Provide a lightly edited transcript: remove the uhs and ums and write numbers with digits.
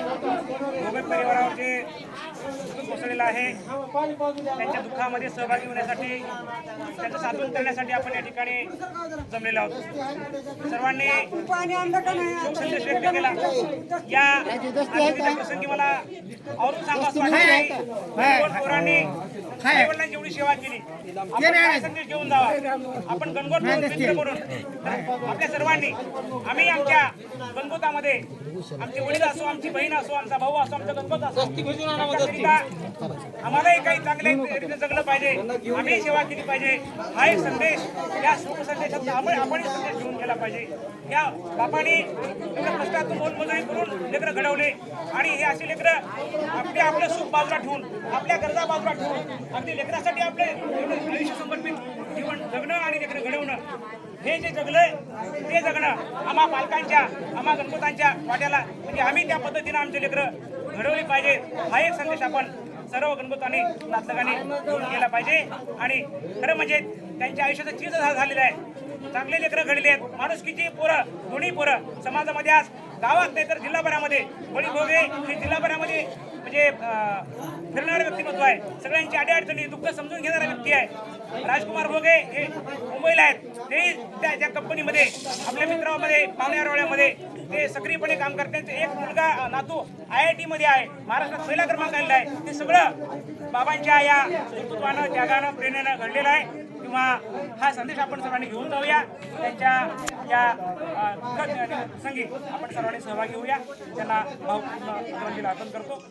भोगे परिवारावर जे दुःख कोसळलेलं आहे त्यांच्या दुःखामध्ये सहभागी होण्यासाठी त्यांचं सांत्वन करण्यासाठी आपण या ठिकाणी जमलेलो आहोत। सर्वांनी शोकसंदेश व्यक्त केला। या आजच्या प्रसंगी मला आवरून सांगावं वाटतं पोरांनी आईवडिलांची एवढी सेवा केली, आपण काय संदेश घेऊन जावा। आपण गणगोत मित्र म्हणून आपल्या सर्वांनी आम्ही आमच्या गणगोतामध्ये आमचे वडील असो, आमची बहीण असो, आमचा भाऊ असो, आमचा गणगोत असो, आम्हालाही काही चांगल्या रीतीने जगलं पाहिजे, आम्ही सेवा केली पाहिजे। हा एक संदेश या शोक संदेशात आपण संदेश घेऊन गेला पाहिजे। या बापाने एवढ्या कष्टातून मोलमजुरी करून लेकरं घडवले आणि हे असे लेकरं आपलं सुख बाजूला ठेवून, आपल्या गरजा बाजूला ठेवून अगदी लेकरासाठी आपले आयुष्य समर्पित जीवन जगणं आणि लेकरं घडवणं, हे जे जगलंय ते जगणं आम्हा पालकांच्या, आम्हा गणपतांच्या वाट्याला, म्हणजे आम्ही त्या पद्धतीनं आमचे लेकरं घडवली पाहिजे। हा एक संदेश आपण सर्व गणपतांनी नातलगांनी घेऊन गेला पाहिजे। आणि खरं म्हणजे त्यांच्या आयुष्याचं चीज झालेलं आहे। चांगले लेकरं घडले आहेत, माणुसकीची पोरं, दोन्ही पोरं समाजामध्ये आज गावात नाही तर जिल्हाभरामध्ये बळी भोगे हे जिल्हाभरामध्ये म्हणजे फिरणारं व्यक्तिमत्व आहे। सगळ्यांची अडीअडचणी दुःख समजून घेणारा व्यक्ती आहे। राजकुमार भोगे हे मुंबईला आहेत, तेही त्या कंपनीमध्ये आपल्या मित्रांमध्ये पाहुण्यारोळ्यामध्ये ते सक्रियपणे काम करतात। एक मुलगा नातू IIT मध्ये आहे, महाराष्ट्रात पहिला क्रमांक आलेला आहे। ते सगळं बाबांच्या या कर्तृत्वानं, त्यागानं, प्रेरणेनं घडलेलं आहे। किंवा हा संदेश आपण सर्वांनी घेऊन जाऊया। त्यांच्या या संगी आपण सर्वांनी सहभागी होऊया। त्यांना भावपूर्ण श्रद्धांजली अर्पण करतो।